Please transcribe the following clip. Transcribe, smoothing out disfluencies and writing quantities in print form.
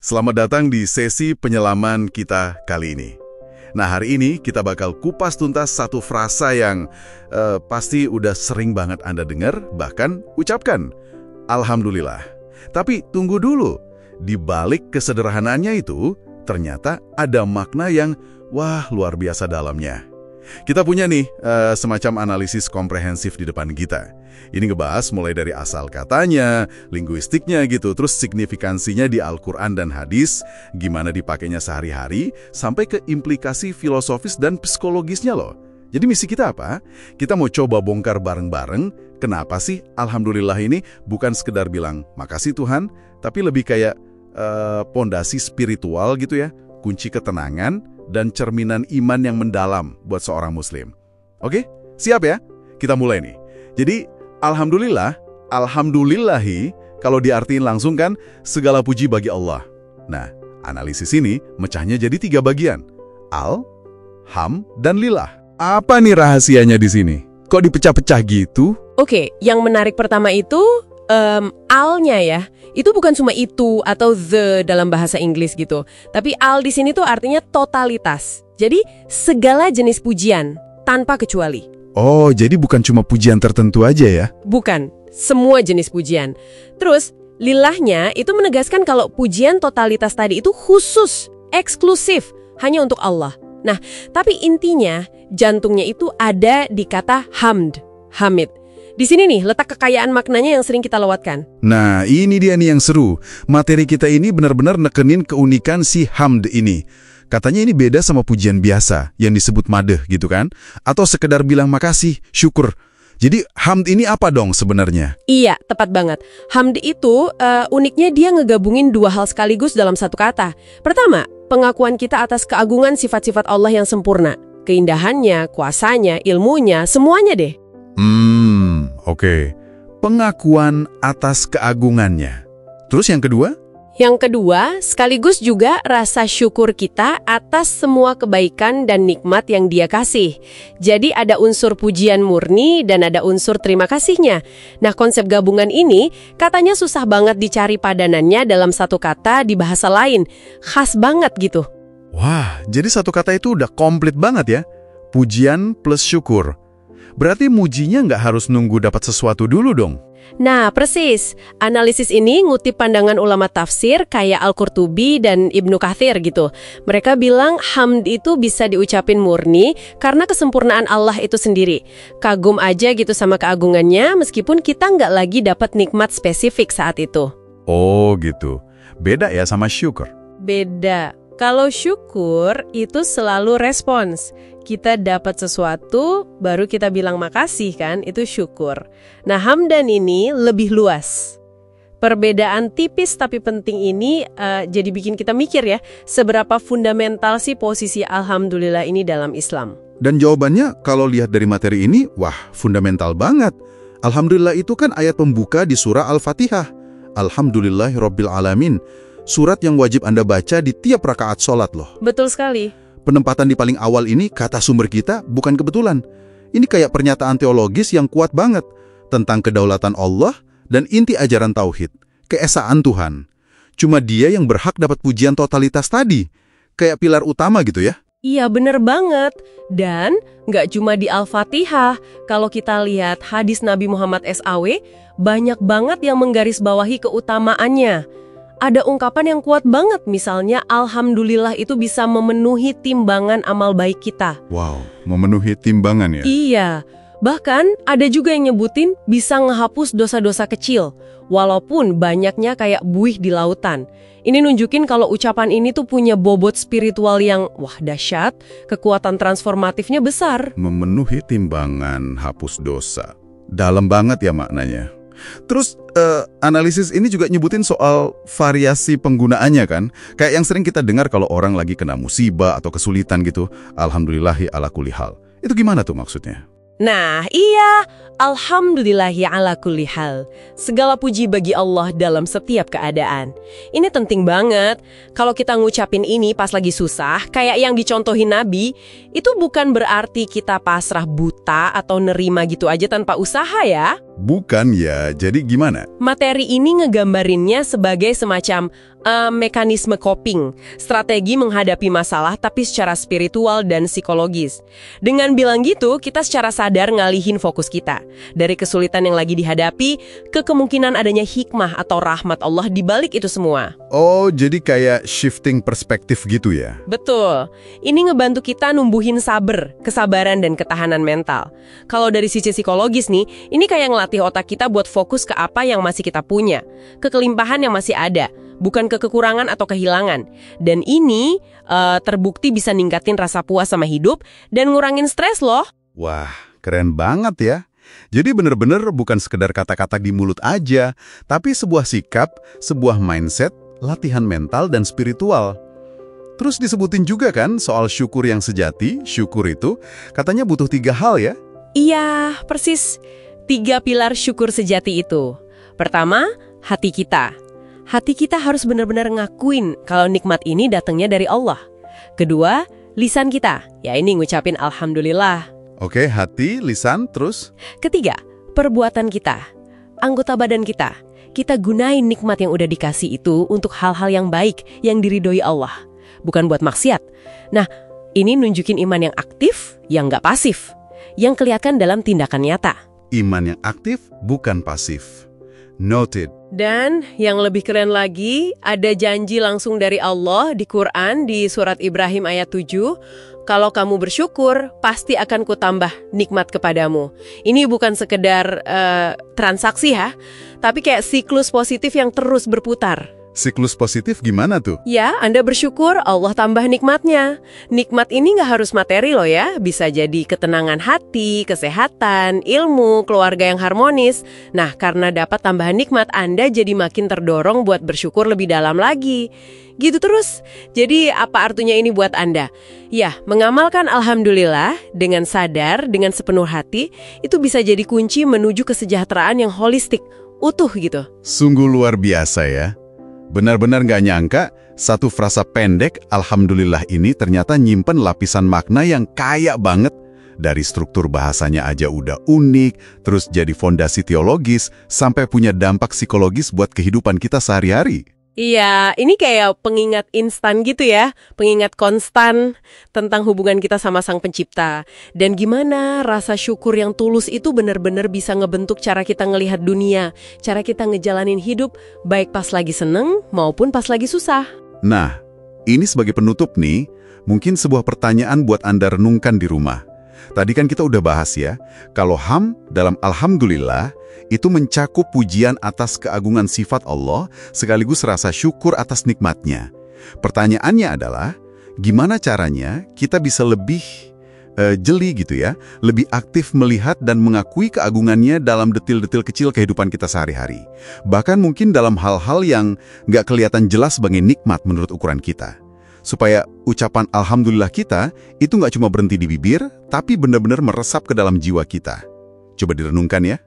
Selamat datang di sesi penyelaman kita kali ini. Nah, hari ini kita bakal kupas tuntas satu frasa yang pasti udah sering banget Anda dengar, bahkan ucapkan, Alhamdulillah. Tapi tunggu dulu, di balik kesederhanaannya itu, ternyata ada makna yang, wah, luar biasa dalamnya. Kita punya nih semacam analisis komprehensif di depan kita. Ini ngebahas mulai dari asal katanya, linguistiknya gitu, terus signifikansinya di Al-Quran dan hadis, gimana dipakainya sehari-hari, sampai ke implikasi filosofis dan psikologisnya loh. Jadi misi kita apa? Kita mau coba bongkar bareng-bareng, kenapa sih Alhamdulillah ini bukan sekedar bilang, makasih Tuhan, tapi lebih kayak pondasi spiritual gitu ya, kunci ketenangan, dan cerminan iman yang mendalam buat seorang muslim. Oke? Siap ya? Kita mulai nih. Jadi, Alhamdulillah, Alhamdulillahi, kalau diartiin langsung kan, segala puji bagi Allah. Nah, analisis ini mecahnya jadi 3 bagian. Al, Ham, dan Lillah. Apa nih rahasianya di sini? Kok dipecah-pecah gitu? Oke, yang menarik pertama itu, al-nya ya. Itu bukan cuma itu atau the dalam bahasa Inggris gitu. Tapi al di sini tuh artinya totalitas. Jadi segala jenis pujian tanpa kecuali. Oh, jadi bukan cuma pujian tertentu aja ya? Bukan, semua jenis pujian. Terus lillahnya itu menegaskan kalau pujian totalitas tadi itu khusus, eksklusif, hanya untuk Allah. Nah, tapi intinya jantungnya itu ada di kata hamd, hamid. Di sini nih, letak kekayaan maknanya yang sering kita lewatkan. Nah, ini dia nih yang seru. Materi kita ini benar-benar nekenin keunikan si hamd ini. Katanya ini beda sama pujian biasa, yang disebut madeh gitu kan? Atau sekedar bilang makasih, syukur. Jadi, hamd ini apa dong sebenarnya? Iya, tepat banget. Hamd itu, uniknya dia ngegabungin 2 hal sekaligus dalam satu kata. Pertama, pengakuan kita atas keagungan sifat-sifat Allah yang sempurna. Keindahannya, kuasanya, ilmunya, semuanya deh. Oke. Pengakuan atas keagungannya. Terus yang kedua? Yang kedua, sekaligus juga rasa syukur kita atas semua kebaikan dan nikmat yang Dia kasih. Jadi ada unsur pujian murni dan ada unsur terima kasihnya. Nah, konsep gabungan ini katanya susah banget dicari padanannya dalam satu kata di bahasa lain. Khas banget gitu. Wah, jadi satu kata itu udah komplit banget ya. Pujian plus syukur. Berarti mujinya nggak harus nunggu dapat sesuatu dulu dong? Nah, persis. Analisis ini ngutip pandangan ulama tafsir kayak Al-Qurtubi dan Ibnu Katsir gitu. Mereka bilang hamd itu bisa diucapin murni karena kesempurnaan Allah itu sendiri. Kagum aja gitu sama keagungannya meskipun kita nggak lagi dapat nikmat spesifik saat itu. Oh gitu. Beda ya sama syukur? Beda. Kalau syukur itu selalu respons. Kita dapat sesuatu, baru kita bilang makasih kan, itu syukur. Nah, hamdan ini lebih luas. Perbedaan tipis tapi penting ini jadi bikin kita mikir ya, seberapa fundamental sih posisi Alhamdulillah ini dalam Islam. Dan jawabannya kalau lihat dari materi ini, wah fundamental banget. Alhamdulillah itu kan ayat pembuka di surah Al-Fatihah. Alhamdulillahirabbil alamin. Surat yang wajib Anda baca di tiap rakaat sholat loh. Betul sekali. Penempatan di paling awal ini kata sumber kita bukan kebetulan. Ini kayak pernyataan teologis yang kuat banget tentang kedaulatan Allah dan inti ajaran tauhid, keesaan Tuhan. Cuma Dia yang berhak dapat pujian totalitas tadi, kayak pilar utama gitu ya. Iya bener banget. Dan nggak cuma di Al-Fatihah, kalau kita lihat hadis Nabi Muhammad SAW, banyak banget yang menggarisbawahi keutamaannya. Ada ungkapan yang kuat banget, misalnya Alhamdulillah itu bisa memenuhi timbangan amal baik kita. Wow, memenuhi timbangan ya? Iya, bahkan ada juga yang nyebutin bisa ngehapus dosa-dosa kecil, walaupun banyaknya kayak buih di lautan. Ini nunjukin kalau ucapan ini tuh punya bobot spiritual yang, wah dahsyat, kekuatan transformatifnya besar. Memenuhi timbangan, hapus dosa. Dalam banget ya maknanya. Terus analisis ini juga nyebutin soal variasi penggunaannya kan. Kayak yang sering kita dengar kalau orang lagi kena musibah atau kesulitan gitu. Alhamdulillahi ala kulli hal. Itu gimana tuh maksudnya? Nah, iya. Alhamdulillahi ala kulli hal. Segala puji bagi Allah dalam setiap keadaan. Ini penting banget. Kalau kita ngucapin ini pas lagi susah, kayak yang dicontohin Nabi, itu bukan berarti kita pasrah buta atau nerima gitu aja tanpa usaha ya. Bukan ya, jadi gimana? Materi ini ngegambarinnya sebagai semacam mekanisme coping, strategi menghadapi masalah tapi secara spiritual dan psikologis. Dengan bilang gitu, kita secara sadar ngalihin fokus kita dari kesulitan yang lagi dihadapi ke kemungkinan adanya hikmah atau rahmat Allah di balik itu semua. Oh, jadi kayak shifting perspektif gitu ya? Betul. Ini ngebantu kita numbuhin sabar, kesabaran, dan ketahanan mental. Kalau dari sisi psikologis nih, ini kayak ngelatih otak kita buat fokus ke apa yang masih kita punya, ke kelimpahan yang masih ada, bukan ke kekurangan atau kehilangan. Dan ini terbukti bisa ningkatin rasa puas sama hidup dan ngurangin stres loh. Wah, keren banget ya. Jadi bener-bener bukan sekedar kata-kata di mulut aja, tapi sebuah sikap, sebuah mindset, latihan mental dan spiritual. Terus disebutin juga kan soal syukur yang sejati. Syukur itu katanya butuh 3 hal ya? Iya, persis. 3 pilar syukur sejati itu. Pertama, hati kita. Hati kita harus benar-benar ngakuin kalau nikmat ini datangnya dari Allah. Kedua, lisan kita. Ya ini ngucapin alhamdulillah. Oke, hati, lisan, terus? Ketiga, perbuatan kita. Anggota badan kita. Kita gunain nikmat yang udah dikasih itu untuk hal-hal yang baik, yang diridhoi Allah. Bukan buat maksiat. Nah, ini nunjukin iman yang aktif, yang nggak pasif. Yang kelihatan dalam tindakan nyata. Iman yang aktif, bukan pasif. Noted. Dan yang lebih keren lagi, ada janji langsung dari Allah di Quran di surat Ibrahim ayat 7. Kalau kamu bersyukur, pasti akan kutambah nikmat kepadamu. Ini bukan sekedar transaksi ya, tapi kayak siklus positif yang terus berputar. Siklus positif gimana tuh? Ya, Anda bersyukur, Allah tambah nikmatnya. Nikmat ini nggak harus materi loh ya. Bisa jadi ketenangan hati, kesehatan, ilmu, keluarga yang harmonis. Nah, karena dapat tambahan nikmat, Anda jadi makin terdorong buat bersyukur lebih dalam lagi. Gitu terus. Jadi, apa artinya ini buat Anda? Ya, mengamalkan alhamdulillah dengan sadar, dengan sepenuh hati, itu bisa jadi kunci menuju kesejahteraan yang holistik, utuh gitu. Sungguh luar biasa ya. Benar-benar nggak nyangka, satu frasa pendek, alhamdulillah ini ternyata nyimpen lapisan makna yang kaya banget. Dari struktur bahasanya aja udah unik, terus jadi fondasi teologis, sampai punya dampak psikologis buat kehidupan kita sehari-hari. Iya, ini kayak pengingat instan gitu ya, pengingat konstan tentang hubungan kita sama Sang Pencipta. Dan gimana rasa syukur yang tulus itu benar-benar bisa ngebentuk cara kita ngelihat dunia, cara kita ngejalanin hidup, baik pas lagi seneng maupun pas lagi susah. Nah, ini sebagai penutup nih, mungkin sebuah pertanyaan buat Anda renungkan di rumah. Tadi kan kita udah bahas ya, kalau ham dalam alhamdulillah, itu mencakup pujian atas keagungan sifat Allah sekaligus rasa syukur atas nikmatnya. Pertanyaannya adalah, gimana caranya kita bisa lebih jeli gitu ya, lebih aktif melihat dan mengakui keagungannya dalam detil-detil kecil kehidupan kita sehari-hari. Bahkan mungkin dalam hal-hal yang nggak kelihatan jelas sebagai nikmat menurut ukuran kita. Supaya ucapan alhamdulillah kita itu nggak cuma berhenti di bibir, tapi benar-benar meresap ke dalam jiwa kita. Coba direnungkan ya.